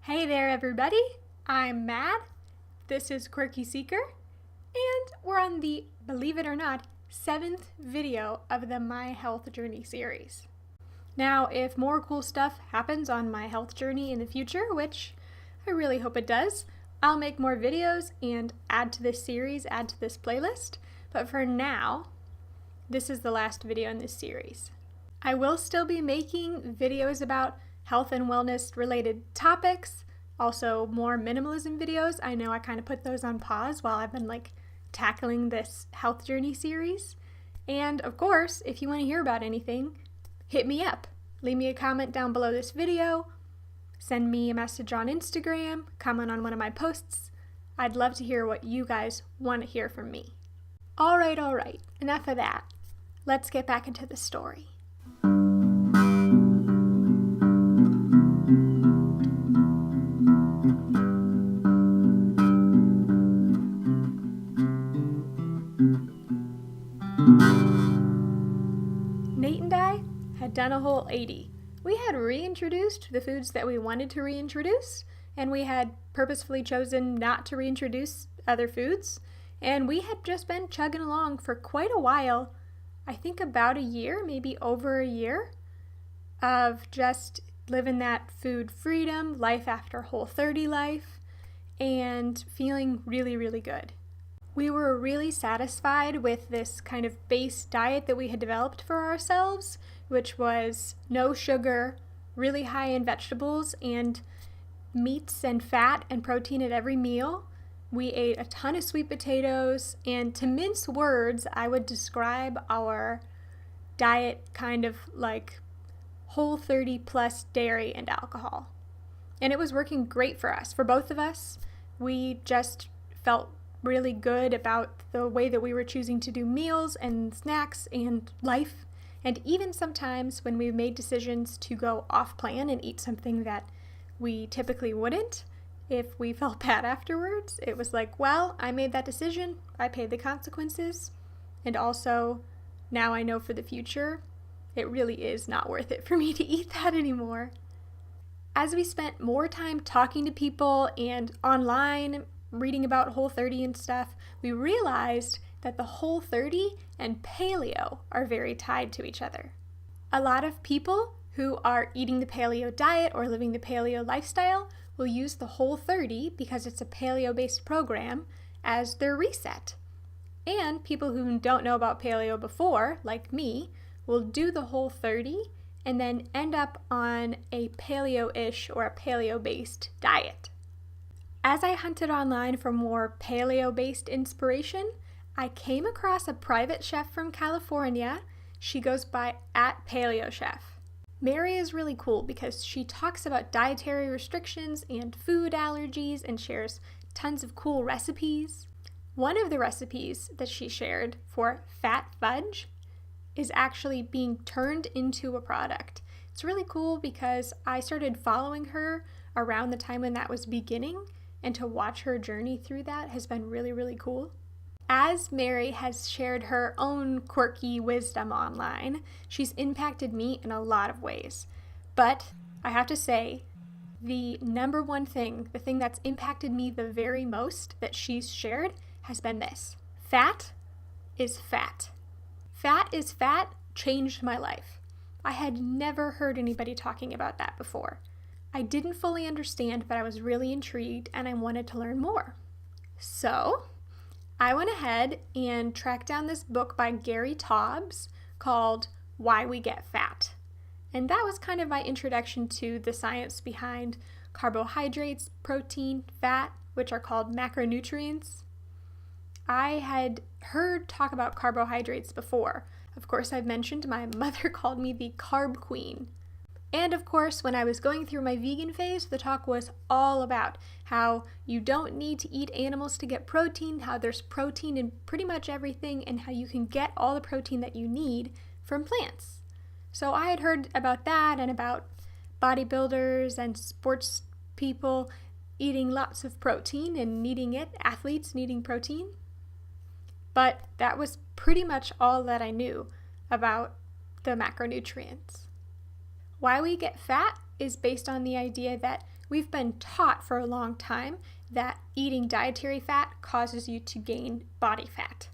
Hey there, everybody. I'm Mad. This is quirkyseeker, and we're on the, believe it or not, 7th video of the My Health Journey series. Now, if more cool stuff happens on my health journey in the future, which I really hope it does, I'll make more videos and add to this series, add to this playlist. But for now, this is the last video in this series. I will still be making videos about health and wellness related topics, also more minimalism videos. I know I kind of put those on pause while I've been tackling this health journey series. And of course, if you want to hear about anything, hit me up. Leave me a comment down below this video, send me a message on Instagram, comment on one of my posts. I'd love to hear what you guys want to hear from me. All right, enough of that. Let's get back into the story. Nate and I had done a whole 80. We had reintroduced the foods that we wanted to reintroduce, and we had purposefully chosen not to reintroduce other foods, and we had just been chugging along for quite a while, I think about a year, maybe over a year, of just living that food freedom, life after Whole30 life, and feeling really, really good. We were really satisfied with this kind of base diet that we had developed for ourselves, which was no sugar, really high in vegetables, and meats and fat and protein at every meal. We ate a ton of sweet potatoes, and to mince words, I would describe our diet kind of like Whole30 plus dairy and alcohol. And it was working great for us, for both of us. We just felt really good about the way that we were choosing to do meals and snacks and life. And even sometimes when we made decisions to go off plan and eat something that we typically wouldn't, if we felt bad afterwards, it was like, well, I made that decision, I paid the consequences, and also now I know for the future, it really is not worth it for me to eat that anymore. As we spent more time talking to people and online, reading about Whole30 and stuff, we realized that the Whole30 and paleo are very tied to each other. A lot of people who are eating the paleo diet or living the paleo lifestyle will use the Whole30 because it's a paleo-based program as their reset. And people who don't know about paleo before, like me, will do the Whole30 and then end up on a paleo-ish or a paleo-based diet. As I hunted online for more paleo-based inspiration, I came across a private chef from California. She goes by @PaleoChef. Mary is really cool because she talks about dietary restrictions and food allergies and shares tons of cool recipes. One of the recipes that she shared for fat fudge is actually being turned into a product. It's really cool because I started following her around the time when that was beginning, and to watch her journey through that has been really, really cool. As Mary has shared her own quirky wisdom online, she's impacted me in a lot of ways. But I have to say, the number one thing, the thing that's impacted me the very most that she's shared has been this. Fat is fat. Fat is fat changed my life. I had never heard anybody talking about that before. I didn't fully understand, but I was really intrigued and I wanted to learn more. So I went ahead and tracked down this book by Gary Taubes called Why We Get Fat. And that was kind of my introduction to the science behind carbohydrates, protein, fat, which are called macronutrients. I had heard talk about carbohydrates before. Of course, I've mentioned my mother called me the carb queen. And of course, when I was going through my vegan phase, the talk was all about how you don't need to eat animals to get protein, how there's protein in pretty much everything, and how you can get all the protein that you need from plants. So I had heard about that and about bodybuilders and sports people eating lots of protein and needing it, athletes needing protein. But that was pretty much all that I knew about the macronutrients. Why we get fat is based on the idea that We've been taught for a long time that eating dietary fat causes you to gain body fat,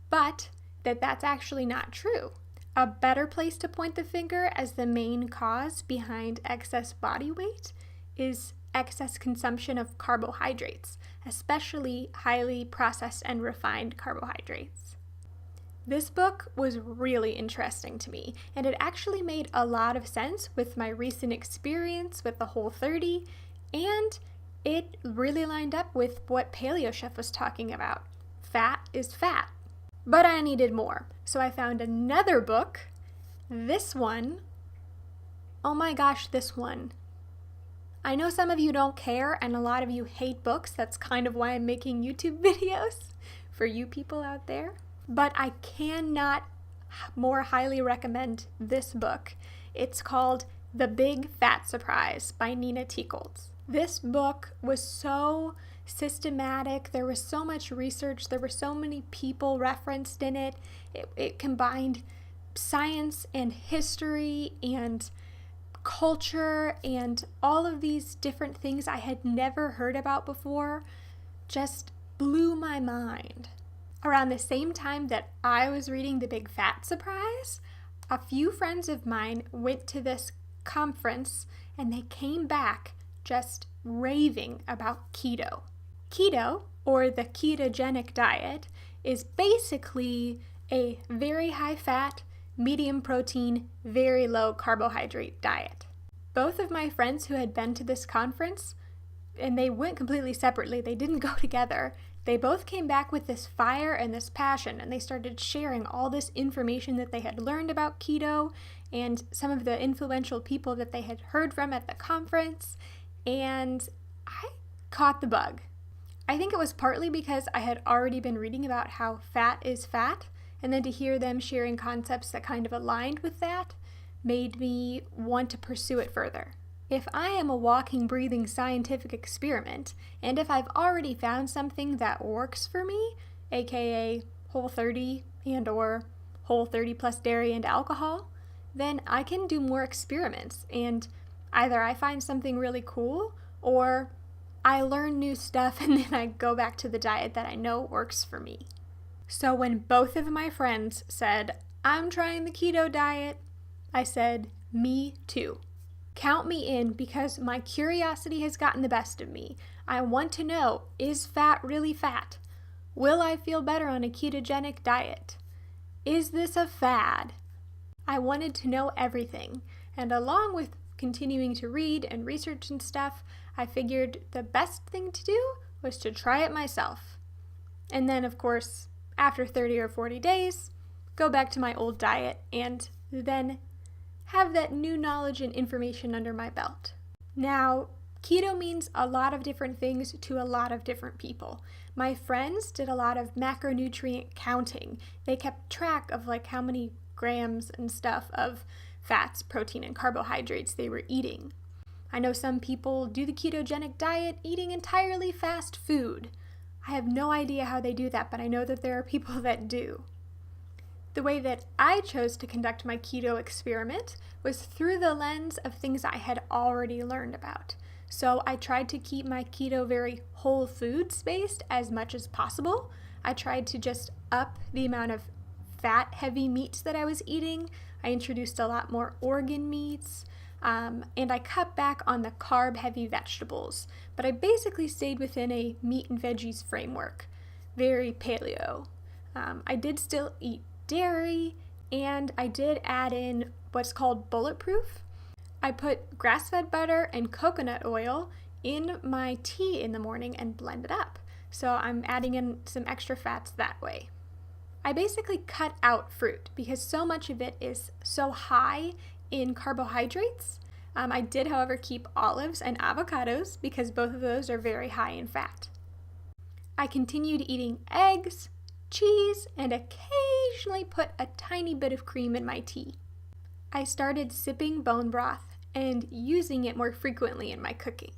but that's actually not true. A better place to point the finger as the main cause behind excess body weight is excess consumption of carbohydrates, especially highly processed and refined carbohydrates. This book was really interesting to me, and it actually made a lot of sense with my recent experience with the Whole30, and it really lined up with what Paleo Chef was talking about. Fat is fat. But I needed more, so I found another book. This one. Oh my gosh, this one. I know some of you don't care and a lot of you hate books. That's kind of why I'm making YouTube videos for you people out there. But I cannot more highly recommend this book. It's called The Big Fat Surprise by Nina Teicholz. This book was so systematic. There was so much research. There were so many people referenced in it. It combined science and history and culture and all of these different things I had never heard about before. Just blew my mind. Around the same time that I was reading The Big Fat Surprise, a few friends of mine went to this conference and they came back just raving about keto. Keto, or the ketogenic diet, is basically a very high fat, medium protein, very low carbohydrate diet. Both of my friends who had been to this conference, and they went completely separately, they didn't go together, they both came back with this fire and this passion, and they started sharing all this information that they had learned about keto and some of the influential people that they had heard from at the conference, and I caught the bug. I think it was partly because I had already been reading about how fat is fat, and then to hear them sharing concepts that kind of aligned with that made me want to pursue it further. If I am a walking, breathing scientific experiment, and if I've already found something that works for me, aka Whole30 and or Whole30 plus dairy and alcohol, then I can do more experiments, and either I find something really cool, or I learn new stuff and then I go back to the diet that I know works for me. So when both of my friends said, I'm trying the keto diet, I said, me too. Count me in because my curiosity has gotten the best of me. I want to know, is fat really fat? Will I feel better on a ketogenic diet? Is this a fad? I wanted to know everything, and along with continuing to read and research and stuff, I figured the best thing to do was to try it myself. And then, of course, after 30 or 40 days, go back to my old diet and then have that new knowledge and information under my belt. Now, keto means a lot of different things to a lot of different people. My friends did a lot of macronutrient counting. They kept track of how many grams and stuff of fats, protein, and carbohydrates they were eating. I know some people do the ketogenic diet eating entirely fast food. I have no idea how they do that, but I know that there are people that do. The way that I chose to conduct my keto experiment was through the lens of things I had already learned about. So I tried to keep my keto very whole foods based as much as possible. I tried to just up the amount of fat-heavy meats that I was eating. I introduced a lot more organ meats. And I cut back on the carb-heavy vegetables, but I basically stayed within a meat and veggies framework, very paleo. I did still eat dairy, and I did add in what's called bulletproof. I put grass-fed butter and coconut oil in my tea in the morning and blend it up, so I'm adding in some extra fats that way. I basically cut out fruit because so much of it is so high in carbohydrates. I did, however, keep olives and avocados because both of those are very high in fat. I continued eating eggs, cheese, and occasionally put a tiny bit of cream in my tea. I started sipping bone broth and using it more frequently in my cooking.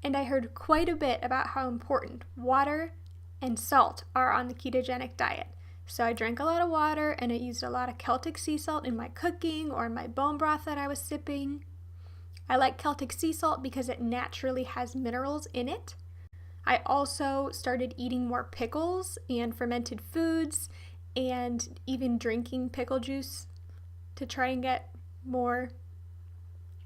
And I heard quite a bit about how important water and salt are on the ketogenic diet. So I drank a lot of water and I used a lot of Celtic sea salt in my cooking or in my bone broth that I was sipping. I like Celtic sea salt because it naturally has minerals in it. I also started eating more pickles and fermented foods and even drinking pickle juice to try and get more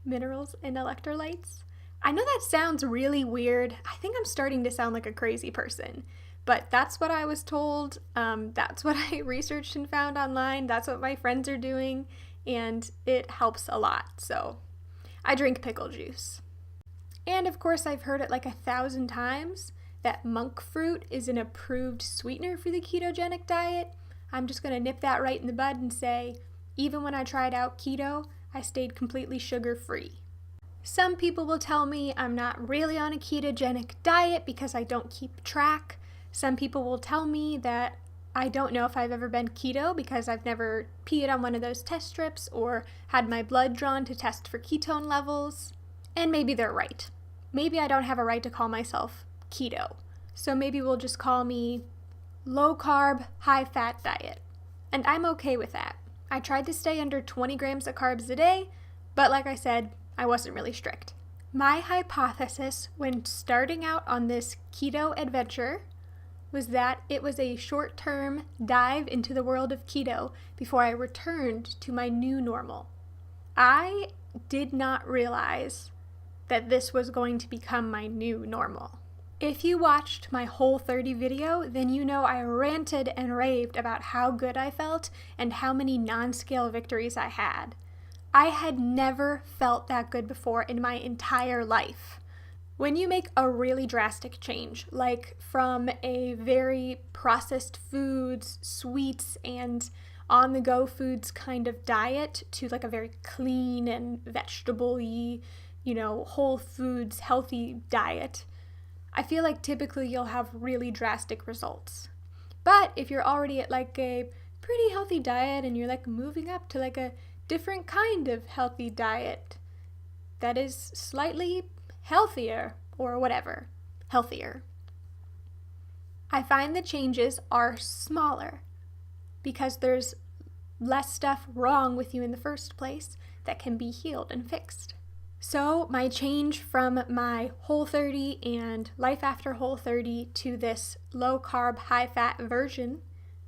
minerals and electrolytes. I know that sounds really weird. I think I'm starting to sound like a crazy person, but that's what I was told. That's what I researched and found online. That's what my friends are doing, and it helps a lot. So I drink pickle juice. And of course, I've heard it like 1,000 times that monk fruit is an approved sweetener for the ketogenic diet. I'm just going to nip that right in the bud and say, even when I tried out keto, I stayed completely sugar-free. Some people will tell me I'm not really on a ketogenic diet because I don't keep track. Some people will tell me that I don't know if I've ever been keto because I've never peed on one of those test strips or had my blood drawn to test for ketone levels. And maybe they're right. Maybe I don't have a right to call myself keto. So maybe we'll just call me low-carb-high-fat diet. And I'm okay with that. I tried to stay under 20 grams of carbs a day, but like I said, I wasn't really strict. My hypothesis when starting out on this keto adventure was that it was a short-term dive into the world of keto before I returned to my new normal. I did not realize that this was going to become my new normal. If you watched my Whole30 video, then you know I ranted and raved about how good I felt and how many non-scale victories I had. I had never felt that good before in my entire life. When you make a really drastic change, like from a very processed foods, sweets, and on-the-go foods kind of diet to like a very clean and vegetable-y, whole foods, healthy diet, I feel like typically you'll have really drastic results. But if you're already at like a pretty healthy diet and you're like moving up to like a different kind of healthy diet that is slightly healthier or whatever, healthier, I find the changes are smaller because there's less stuff wrong with you in the first place that can be healed and fixed. So my change from my Whole30 and life after Whole30 to this low-carb, high-fat version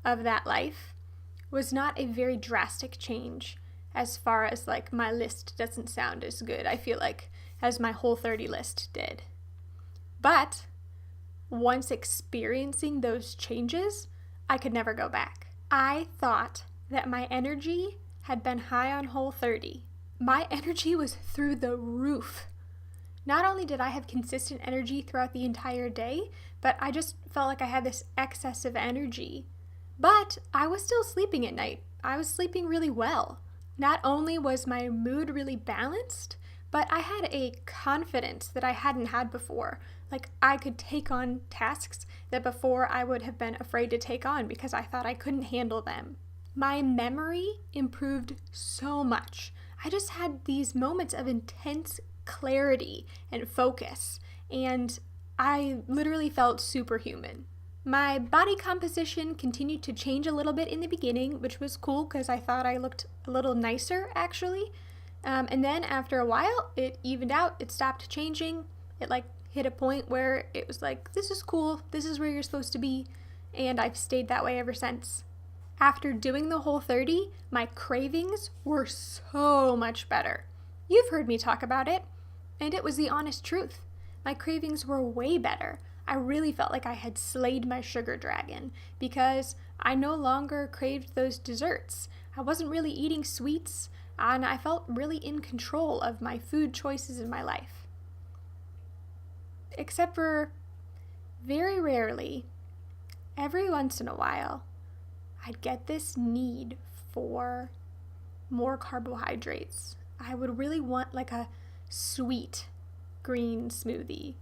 of that life was not a very drastic change as far as like my list doesn't sound as good, I feel like, as my Whole30 list did. But once experiencing those changes, I could never go back. I thought that my energy had been high on Whole30. My energy was through the roof. Not only did I have consistent energy throughout the entire day, but I just felt like I had this excess of energy. But I was still sleeping at night. I was sleeping really well. Not only was my mood really balanced, but I had a confidence that I hadn't had before. Like I could take on tasks that before I would have been afraid to take on because I thought I couldn't handle them. My memory improved so much. I just had these moments of intense clarity and focus, and I literally felt superhuman. My body composition continued to change a little bit in the beginning, which was cool because I thought I looked a little nicer actually. And then after a while, it evened out, it stopped changing. It like hit a point where it was like, this is cool, this is where you're supposed to be, and I've stayed that way ever since. After doing the Whole30, my cravings were so much better. You've heard me talk about it, and it was the honest truth. My cravings were way better. I really felt like I had slayed my sugar dragon because I no longer craved those desserts. I wasn't really eating sweets, and I felt really in control of my food choices in my life. Except for very rarely, every once in a while, I'd get this need for more carbohydrates. I would really want like a sweet green smoothie.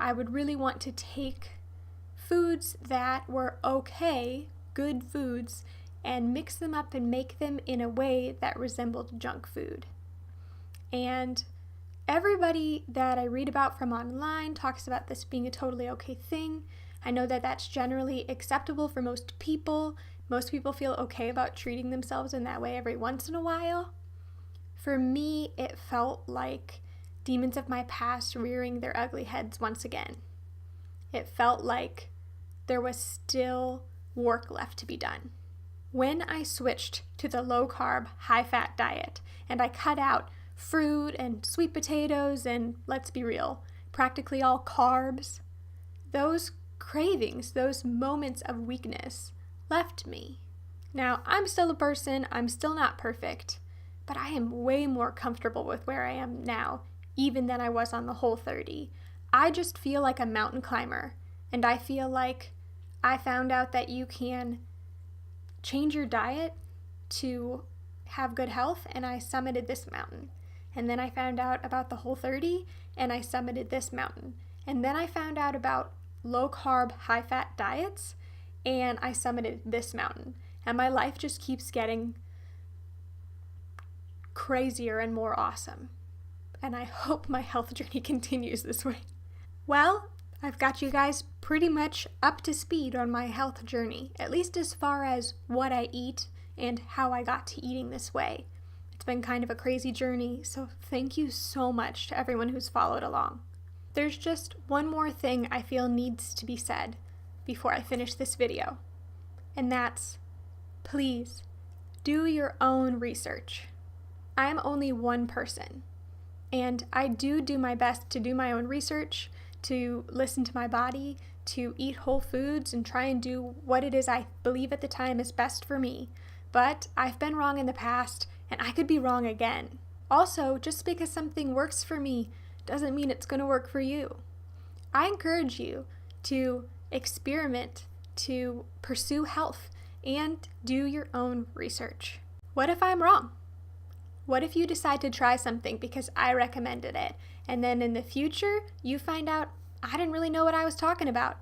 I would really want to take foods that were okay, good foods, and mix them up and make them in a way that resembled junk food. And everybody that I read about from online talks about this being a totally okay thing. I know that that's generally acceptable for most people. Most people feel okay about treating themselves in that way every once in a while. For me, it felt like demons of my past rearing their ugly heads once again. It felt like there was still work left to be done. When I switched to the low-carb, high-fat diet and I cut out fruit and sweet potatoes and, let's be real, practically all carbs, those cravings, those moments of weakness left me. Now, I'm still a person, I'm still not perfect, but I am way more comfortable with where I am now, even than I was on the Whole30. I just feel like a mountain climber, and I feel like I found out that you can change your diet to have good health, and I summited this mountain. And then I found out about the Whole30, and I summited this mountain. And then I found out about low-carb, high-fat diets, and I summited this mountain. And my life just keeps getting crazier and more awesome. And I hope my health journey continues this way. Well, I've got you guys pretty much up to speed on my health journey, at least as far as what I eat and how I got to eating this way. It's been kind of a crazy journey, so thank you so much to everyone who's followed along. There's just one more thing I feel needs to be said before I finish this video, and that's, please, do your own research. I'm only one person, and I do my best to do my own research, to listen to my body, to eat whole foods and try and do what it is I believe at the time is best for me. But I've been wrong in the past, and I could be wrong again. Also, just because something works for me doesn't mean it's going to work for you. I encourage you to experiment, to pursue health, and do your own research. What if I'm wrong? What if you decide to try something because I recommended it, and then in the future you find out I didn't really know what I was talking about?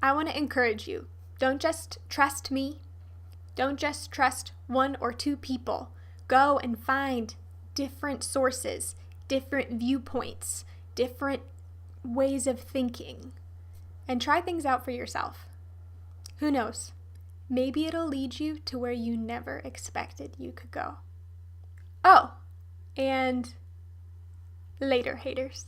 I want to encourage you. Don't just trust me. Don't just trust one or two people. Go and find different sources, different viewpoints, different ways of thinking, and try things out for yourself. Who knows? Maybe it'll lead you to where you never expected you could go. Oh, and later, haters.